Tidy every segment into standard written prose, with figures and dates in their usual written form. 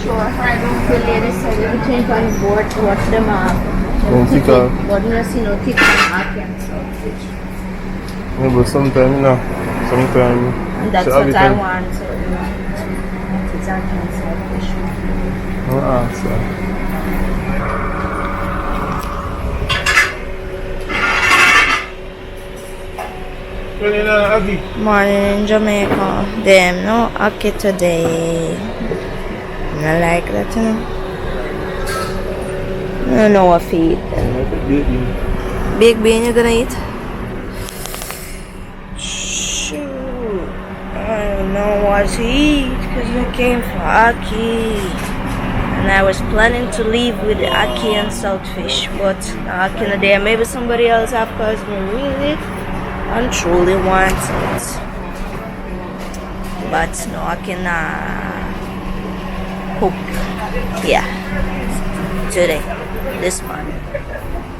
Sure, I don't the lady said we change on board to watch them but you see no ticket and saltfish. Yeah, but sometimes, And that's what I want. So it's ackee and saltfish. Morning in Jamaica. Them no ackee today. I like that, you know. I don't know what to eat. Big bean you're gonna eat? Shoot. I don't know what to eat because we came for ackee. And I was planning to leave with the ackee and saltfish. But the ackee in there, maybe somebody else have because me really and truly want it. But no, I can cook. Yeah. Today. This morning.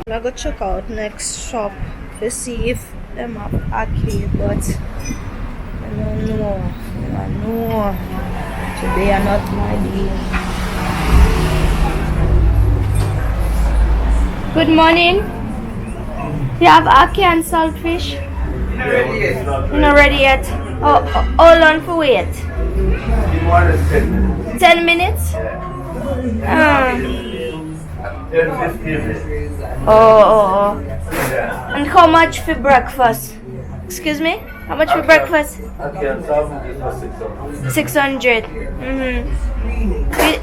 I'm gonna check out next shop to see if them have ackee, but I don't know. I know. Today are not my day. Good morning. You have ackee and saltfish? You're not ready yet. Oh, hold on for wait. 10 minutes? Oh. And how much for breakfast? Excuse me? How much for breakfast? 600.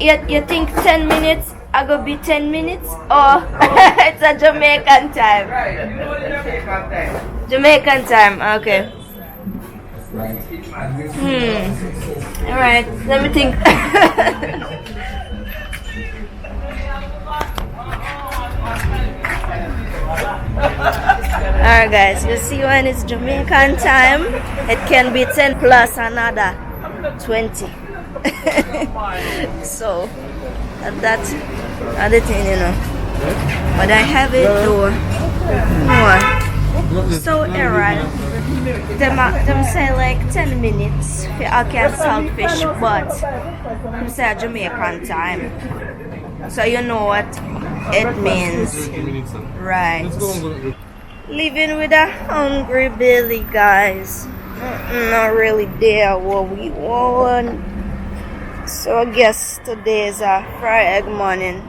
You think 10 minutes are gonna be 10 minutes? Or it's a Jamaican time? Jamaican time, okay. Alright, let me think. Alright guys, you see when it's Jamaican time, it can be 10 plus another 20. So that's other thing, you know. But I have it though. More. So alright. Them say like 10 minutes for ackee and saltfish, but them say Jamaican time. So you know what it means. Right. Living with a hungry belly, guys. Not really there what we want. So I guess today is a fried egg morning.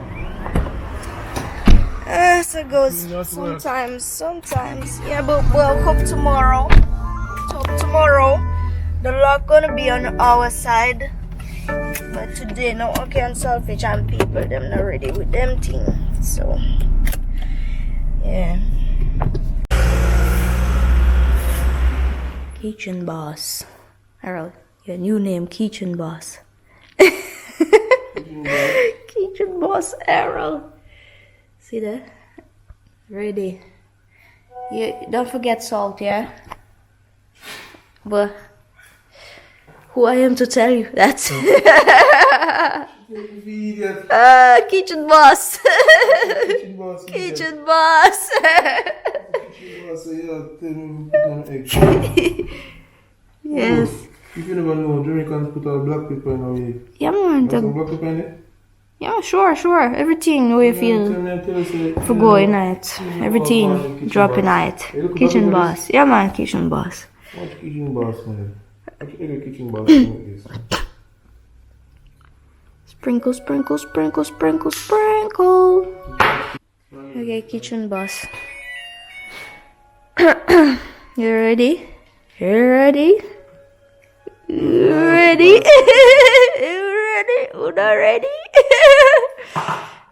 So it goes sometimes. Yeah, but we'll hope tomorrow. The luck gonna be on our side. But today, no ackee and saltfish and people, them not ready with them things. So, yeah. Kitchen boss. Harold, your new name, Kitchen boss. Kitchen boss, Harold. See that? Ready. Yeah, don't forget salt, yeah? But who I am to tell you that? Kitchen boss. Kitchen boss. Yes. If you never know, Jamaicans put a black pepper in our egg. Yeah, man. Some black pepper in it? Yeah, sure. Everything the way you feel for going night. Everything drop in night. Kitchen boss. Yeah, man, kitchen boss. What kitchen boss, man? What kitchen boss is? Sprinkle. Okay, kitchen boss. You ready? You ready? Una ready?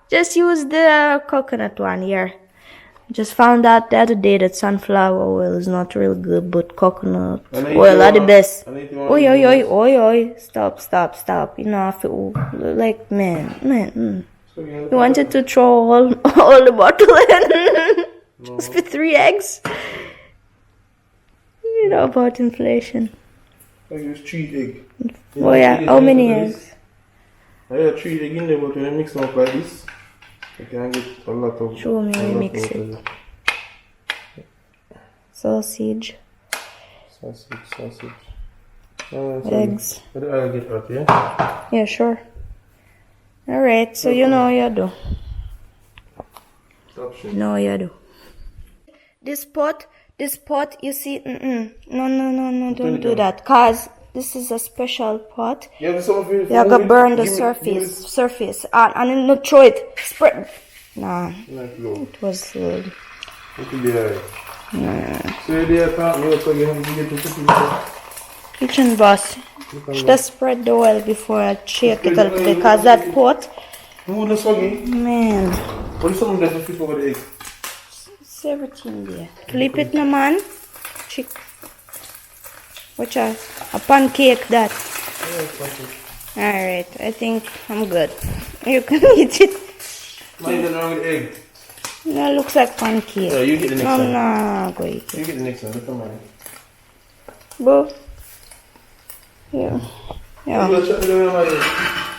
Just use the coconut one here. Just found out the other day that sunflower oil is not real good, but coconut oil are the best. Oi. Stop. You know, I feel like, man. You wanted to throw all the bottle in? Just for 3 eggs? You know about inflation. I use 3 eggs. Oh yeah, how many eggs? I have 3 eggs in there, but when I mix them up like this, I can get a lot of... Show me how you mix it. sausage, Sausage. eggs. But I'll get hot, yeah? Yeah, sure. Alright, so you know what you do. Stop shit. No, you do. This pot, you see, no, don't do that. Cause this is a special pot. Yeah, there's some of it. You're gonna burn the surface. And not throw it. Spread. Nah, it was It could be alright. So you're there, so you have to get to the kitchen boss. Just spread the oil before I shake it a little bit, because that pot, no, that's soggy. man, What is something that you flip over the egg? it's everything there. Flip it, no man. Watch out, a pancake that. Alright, I think I'm good. You can eat it. Mine is wrong with egg. No, it looks like pancake. Yeah, you get the next one. No, go eat it. You get the next one, look at mine. Bo. Yeah. Yeah. You chop it over my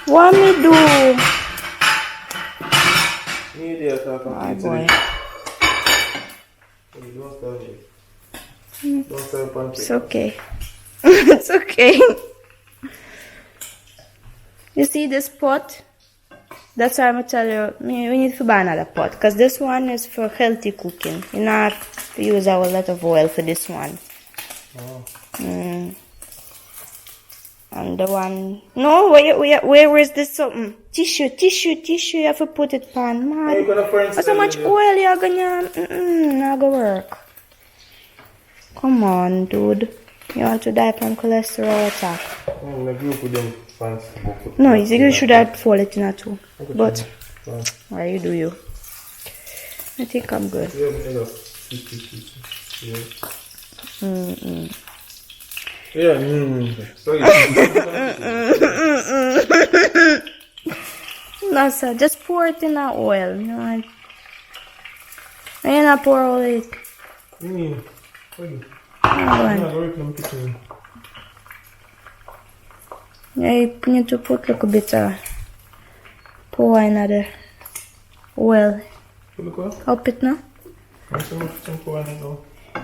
What me do? egg. You there, talk My boy. Don't start it. Don't start pancake. It's okay. It's okay. You see this pot? That's why I'm gonna tell you, we need to buy another pot, because this one is for healthy cooking. You not have to use a lot of oil for this one. Oh. And the one, no, where is this something? Tissue, you have to put it pan, man. You gonna find What's so much oil you're gonna, not gonna work. Come on, dude. You want to die from cholesterol attack? I'm gonna group with them fancy. No, you should have fall it in a two. But, why you do you? I think I'm good. Yeah, sorry. No, sir, just pour it in the oil. You know, and you not pour all it. Yeah, you need to put a little bit of pour in the oil. Help it now.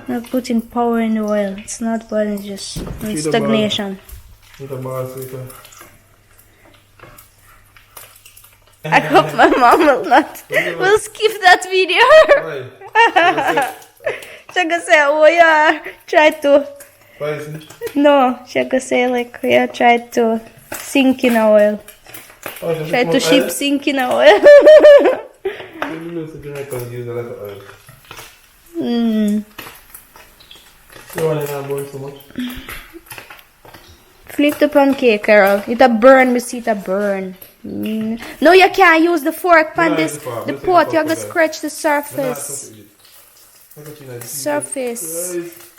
Not putting power in the oil. It's not boiling, it's just stagnation. I hope my mom will skip that video. She gonna say, oh yeah, try to. No, she gonna say like, yeah, try to sink in oil. Try to ship sink in oil. Flip the pancake, Carol. It a burn, we see it a burn. No, you can't use the fork pan this. The pot, you're gonna scratch the surface.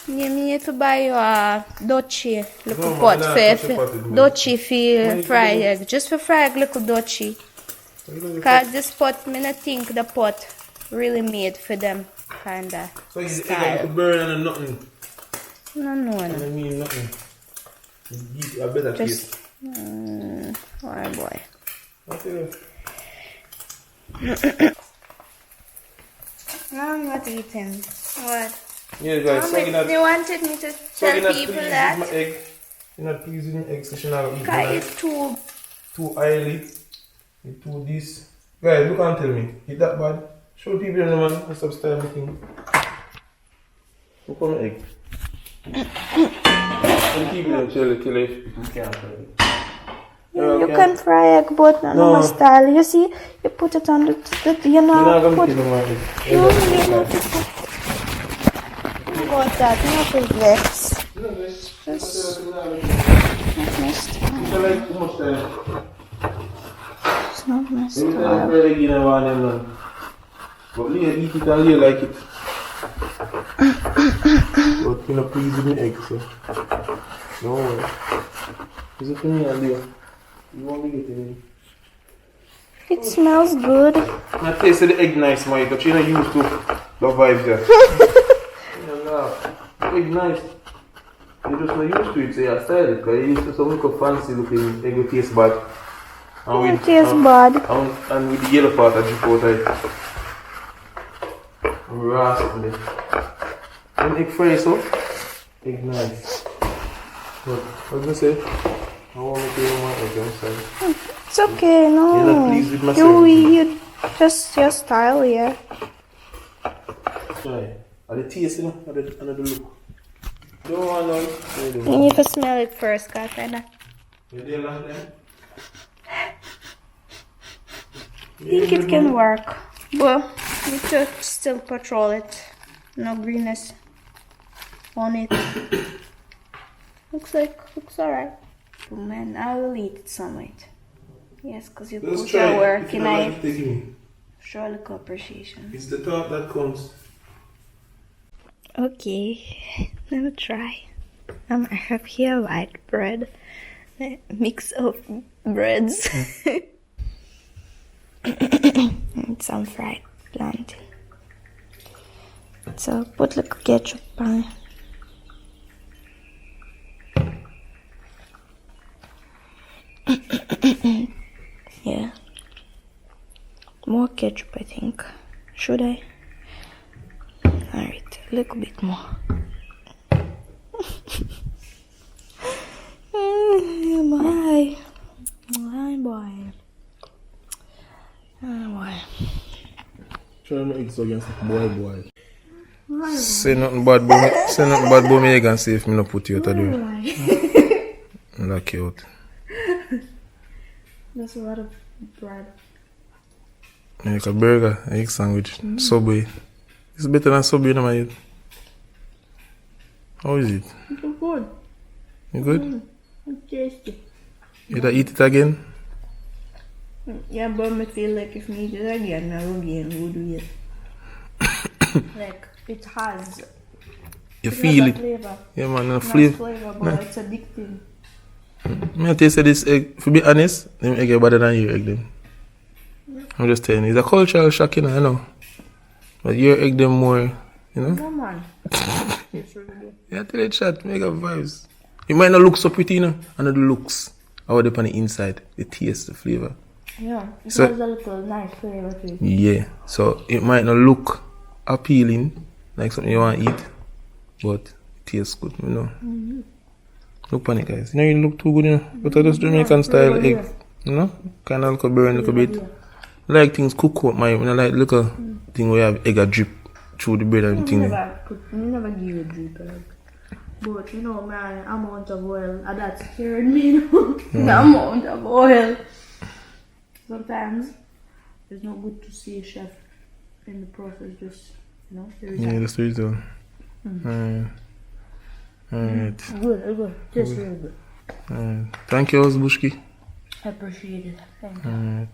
You need to buy a dochi, little pot. Dochi for fry egg. Just for fry egg, little dochi. Because this pot, I don't think the pot really made for them kinda so style. Burn and nothing. No. I mean nothing. I better Just, oh boy. I'm not eating. What? Yeah, guys. So you wanted me to tell people that? My egg. You're not pleased with my egg, so you're not eating Because it's too oily. It's too this. Guys, look and tell me. Is that bad? Show people the man and stop style making. Look on my egg. And keep it and kill it. You can fry egg, but no my style. You see, you put it on the you know. You're not going to kill my egg. No, you have to put. About that, not to vex. Just not messed up. It's not messed up. But you eat it and you like it. But you're not pleased with the egg, so. No way. Is it for me, Aliyah? You want me to get it in? It smells good. I tasted the egg nice, Mike, but you're not used to the vibes there. No, egg nice. You're just not used to it, so you're style it, because you're used to some little fancy looking egg will taste bad. It tastes bad. And with the yellow part I just put it. Raspberry. An egg fry so? Egg nice. But what was I say? I want to do my egg outside. It's okay, no. You're not pleased with my service? You just your style, yeah. Try. Are the taste, you know? Are the look? Don't want none. You need to smell it first, guys. You there long then? I think it can work. Well, we should still patrol it. No greenness on it. looks alright. Oh man, I will eat it some weight. Yes, because you Just put try your work if you in don't it. like it, take me. Show a little appreciation. It's the thought that counts. Okay, let me try. I have here white bread, a mix of breads, and some fried plantain. So put like ketchup on it. Yeah, more ketchup I think. Should I? Alright, a little bit more. Bye. Bye, boy. Oh, boy. Try my eggs against boy. Say nothing bad about me egg and see if me no put you out of there. Lock you out. That's a lot of bread. Make a burger, egg sandwich, Subway. It's better than Subway, you know, my youth. How is it? It's good. You good? It's tasty. You eat it again? Yeah, but I feel like if me eat it again, I will do it. Like, it has. You feel it? Flavor. Yeah, man, no Nice flavor. flavor, but it's addicting. I taste this egg, to be honest, them egg are better than your egg them. I'm just telling you, it's a cultural shock, you know, I know. But your egg them more, you know? Come on. It's really good. Yeah, tell it chat, make up vibes. It might not look so pretty, you know, and the looks. I would on the inside, the taste, the flavor. Yeah, it So- has a little nice flavor to it. Yeah, so it might not look appealing, like something you want to eat, but it tastes good, you know. Look on it, guys. You know, you look too good, you know. But I just Jamaican style egg, you know, kind of look burn a little bit. Like things cook up, my, you know, like little thing where you have egg a drip through the bread and thing. Never give a drip like. But you know, man, amount of oil, that scared me, you know. The amount of oil. Sometimes it's not good to see a chef in the process, just, you know, there is Yeah, that's the reason. Alright. good, just really good. Alright. Thank you, Bushki. I appreciate it. Thank you. Alright.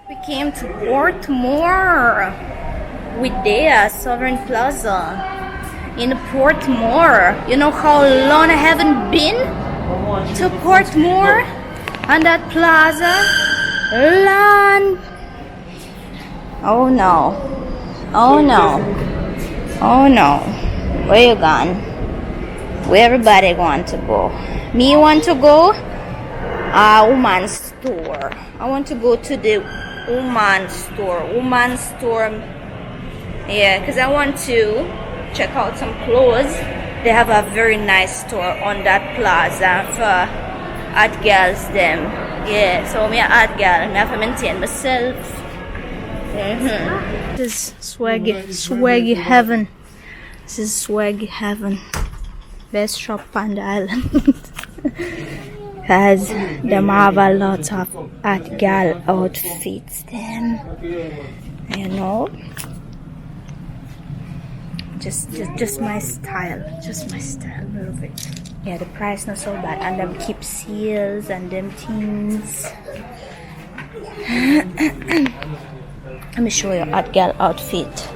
We came to Portmore with Dea Sovereign Plaza in Portmore. You know how long I haven't been to Portmore and that plaza? Land. Oh no. Oh no. Oh no. Where you gone? Where everybody want to go? Me want to go? Woman's store. I want to go to the woman's store. Yeah, because I want to check out some clothes. They have a very nice store on that plaza for hot girls them. Yeah, so me a hot girl. I have to maintain myself. This is swaggy heaven. This is swaggy heaven. Best shop on the island. Cause them have a lot of hot girl outfits then, you know. Just my style, a little bit. Yeah, the price not so bad, and them keep seals and them things. Let me show you hot girl outfit.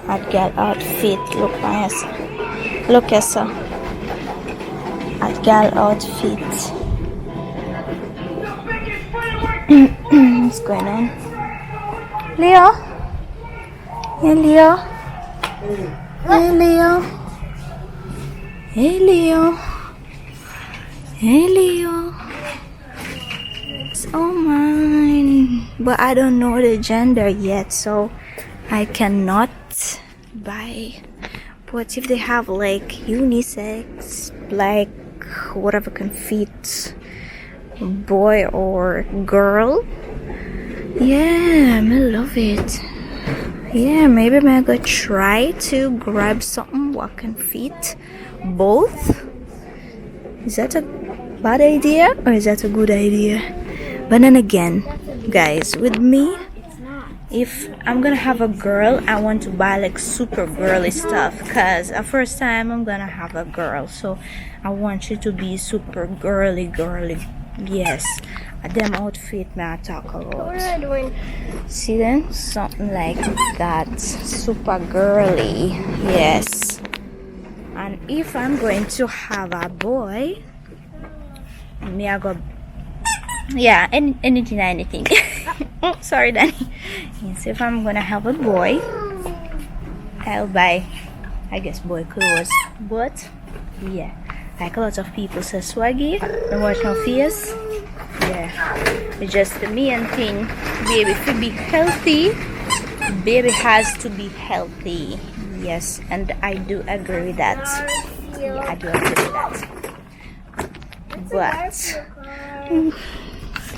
Look nice. Look at so. Hot girl outfit. What's going on? Leo? Hey Leo? Hey Leo? Hey Leo? Hey Leo? It's all mine. But I don't know the gender yet, so I cannot buy But if they have like unisex, like whatever can fit boy or girl, yeah, I love it. Yeah, maybe I'm gonna try to grab something what can fit both. Is that a bad idea or is that a good idea? But then again, guys, with me, if I'm gonna have a girl, I want to buy like super girly stuff, cause the first time I'm gonna have a girl, so I want you to be super girly. Yes, them outfit may I talk about. See then, something like that, super girly. Yes. And if I'm going to have a boy, me I go, yeah, anything. Oh, sorry, Danny. Yes, if I'm gonna have a boy, I'll buy, I guess, boy clothes. But yeah, like a lot of people say swaggy, don't watch no face. Yeah, it's just the main thing. Baby, to be healthy, baby has to be healthy. Yes, and I do agree with that. Yeah, I do agree with that. But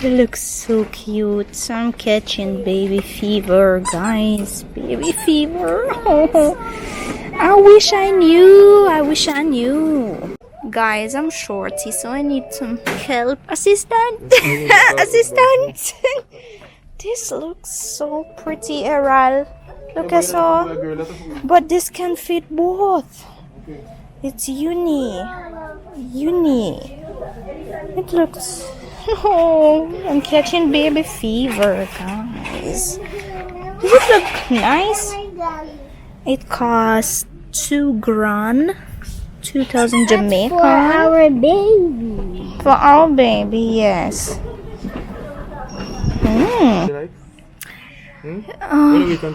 they look so cute. So I'm catching baby fever, guys. Baby fever. Oh, I wish I knew. Guys, I'm shorty, so I need some help. Assistant. Assistant. This looks so pretty, Errol. Look at so, but this can fit both. It's uni. It looks. Oh, I'm catching baby fever, guys. Does it look nice? It costs $2,000, 2,000 Jamaican. For our baby. For our baby, yes.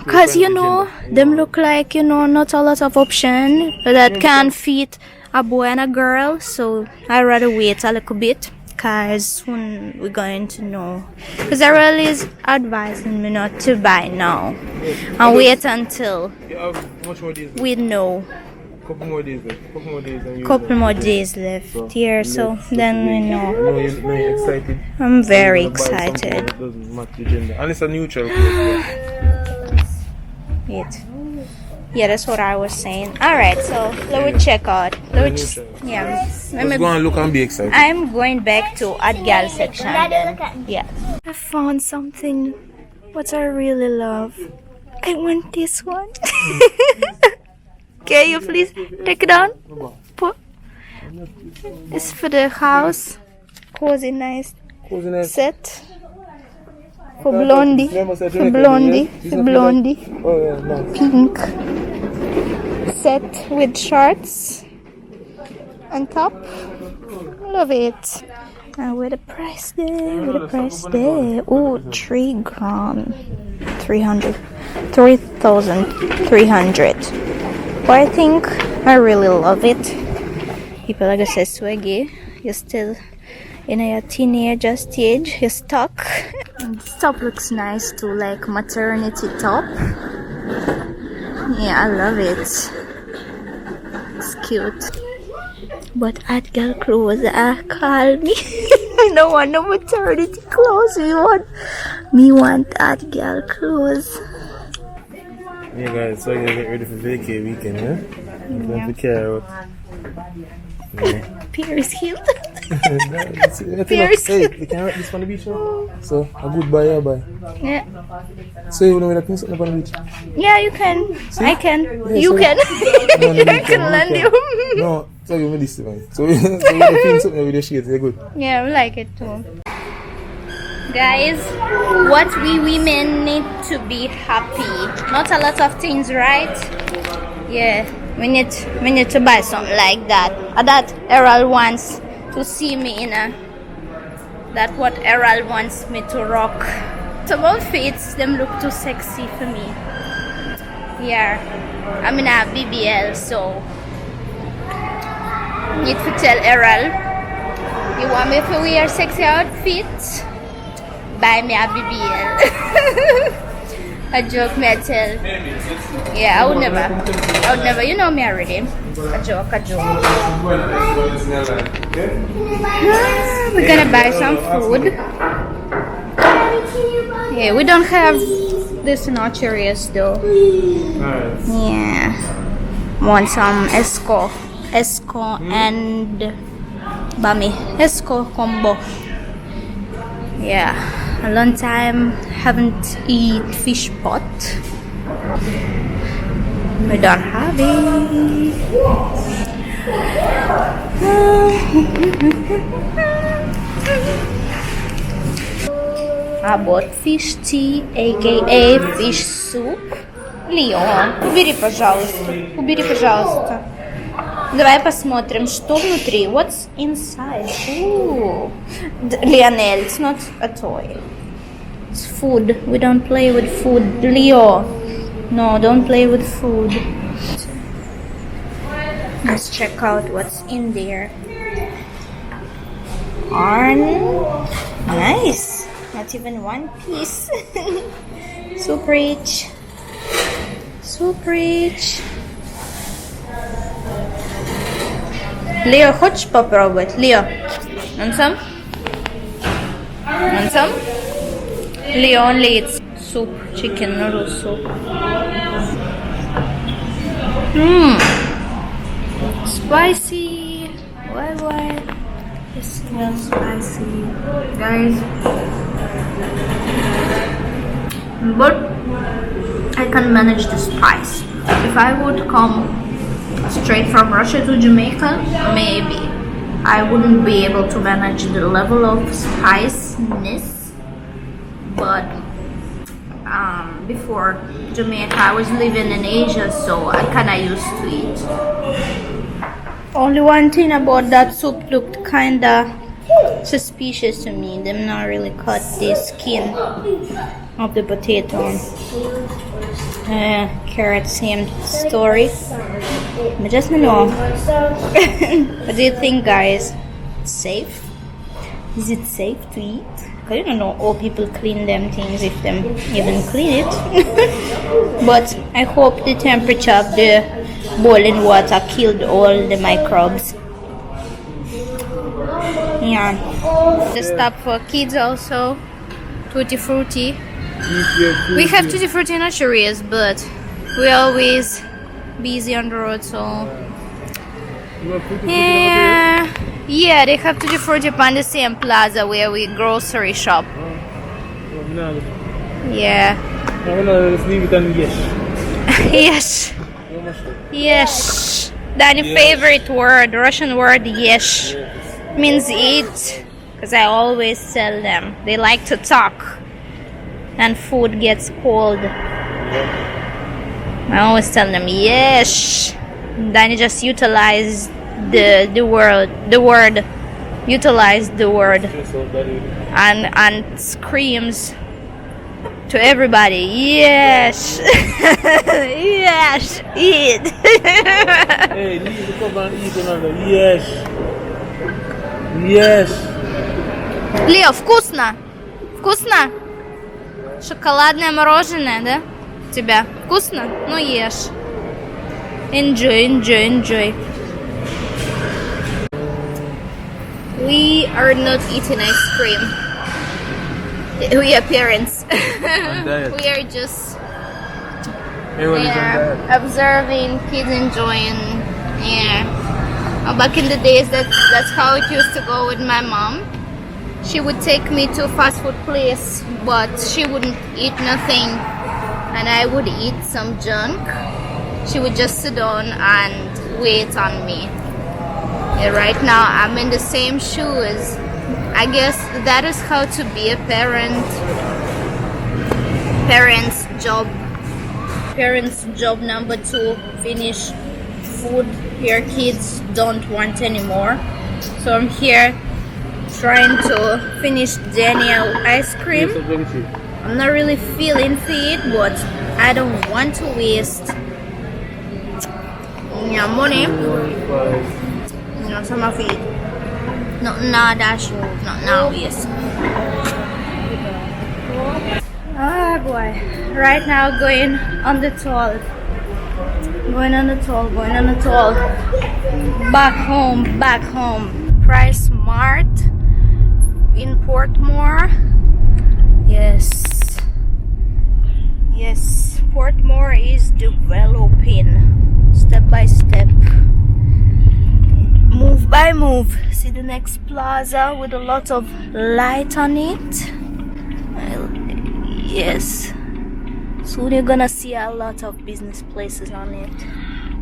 Cause you know, them look like, you know, not a lot of option that can fit a boy and a girl. So I rather wait a little bit, cause soon we're going to know. Cause Ariel is advising me not to buy now and wait until we know. Couple more days left here, so then we know. You're excited. I'm very excited. Doesn't match the gender. And it's a neutral clothes. Yeah, that's what I was saying. Alright, so let me check out. Let's go and look and be excited. I'm going back to art gal section then. Yeah. I found something what I really love. I want this one. Can you please take it down? It's for the house. Cozy nice set. For blondie. Oh yeah, nice. Pink. Set with shorts on top. Love it. And with the price there, Oh, $3,000. 3,300. But I think I really love it. People like I said, swaggy. You're still in your teenager stage. You're stuck. And this top looks nice too, like maternity top. Yeah, I love it. It's cute. But at girl clothes call me. I don't want no maternity clothes. Me want at girl clothes. Yeah guys, so you get ready for vacay weekend, huh? Don't be care out. Yeah. Paris Hill. Paris Hill. Hey, we can write this on the beach now. So, a goodbye or bye? Yeah. So you know that something on the beach? Yeah, you can. See? I can. Yeah, you so can. No, I can lend you. No, so you made this man. So you feel something with your shades, you're good. Yeah, I like it too. Guys, what we women need to be happy. Not a lot of things, right? Yeah, we need to buy something like that. That Errol wants to see me in a. That's what Errol wants me to rock. Some outfits, them look too sexy for me. Yeah, I'm in a BBL, so need to tell Errol, you want me to wear sexy outfits? Buy me a BBL. A joke, me I tell. Yeah, I would never. You know me already. A joke. We're gonna buy some food. Yeah, we don't have this in our chariots though. Yeah. Want some esco and bami. Esco combo. Yeah. A long time haven't eat fish pot. We don't have it. I bought fish tea, aka fish soup. Леон, убери, пожалуйста. Давай посмотрим, что внутри. What's inside? Ooh. Lionel, it's not a toy. It's food. We don't play with food. Leo, no, don't play with food. Let's check out what's in there. Nice. Not even one piece. Super rich. Leo, хочешь попробовать? Leo, want some? Leo only eats soup, chicken noodle soup. Spicy. Why? It smells spicy, guys. But I can manage the spice. If I would come straight from Russia to Jamaica, maybe I wouldn't be able to manage the level of spiciness. But before Jamaica, I was living in Asia, so I kinda used to it. Only one thing about that soup looked kinda suspicious to me. Them not really cut the skin of the potato. Carrot, same story. But just know. What do you think, guys? It's safe? Is it safe to eat? I don't know. All people clean them things if them even clean it. But I hope the temperature of the boiling water killed all the microbes. Yeah. The stop for kids also. Tutti frutti. We have tutti frutti in Asherias, but we always busy on the road, so yeah, they have tutti frutti on the same plaza where we grocery shop. Yeah. Yes. That's the favorite word, Russian word, yes. Means eat, because I always tell them. They like to talk. And food gets cold. I always tell them yes. Then you just utilize the word, utilize the word, and screams to everybody, yes. Yes, eat. Hey, leave the cup and eat another. Yes. Лео, вкусно? Вкусно? Шоколадное мороженое, да? У тебя вкусно? Ну ешь. Enjoy. We are not eating ice cream. We are parents. We are just observing kids enjoying. Yeah. Back in the days, that's how it used to go with my mom. She would take me to a fast food place, but she wouldn't eat nothing, and I would eat some junk. She would just sit down and wait on me. Yeah, right now I'm in the same shoes. I guess that is how to be a parent. Parents' job number 2, finish food your kids don't want anymore. So I'm here trying to finish Daniel ice cream. I'm not really feeling it, but I don't want to waste money. Some of it. Not now, that's not now, yes. Yeah, boy. Right now, going on the toll. Going on the toll. Back home. Price Mart in Portmore. Yes. Portmore is developing step by step, move by move. See the next plaza with a lot of light on it. Yes. Soon you're gonna see a lot of business places on it.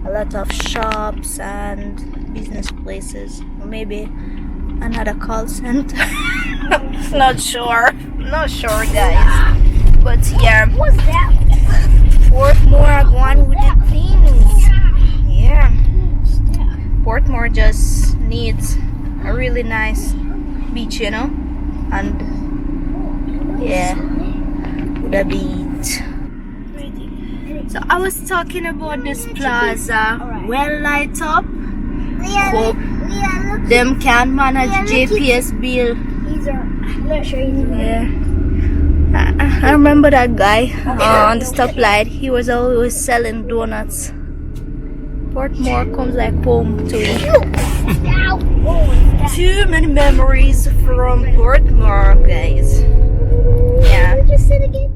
A lot of shops and business places. Or maybe another call center. Not sure, guys. But yeah. What's that? Portmore going with the things. Yeah. Portmore just needs a really nice beach, you know? And yeah, with a beach. So I was talking about this plaza, well light up. Hope them can manage GPS bill. I'm not sure he's Yeah. I remember that guy on the stoplight. He was always selling donuts. Portmore comes like home to me. Too many memories from Portmore, guys. Yeah. Just sit again.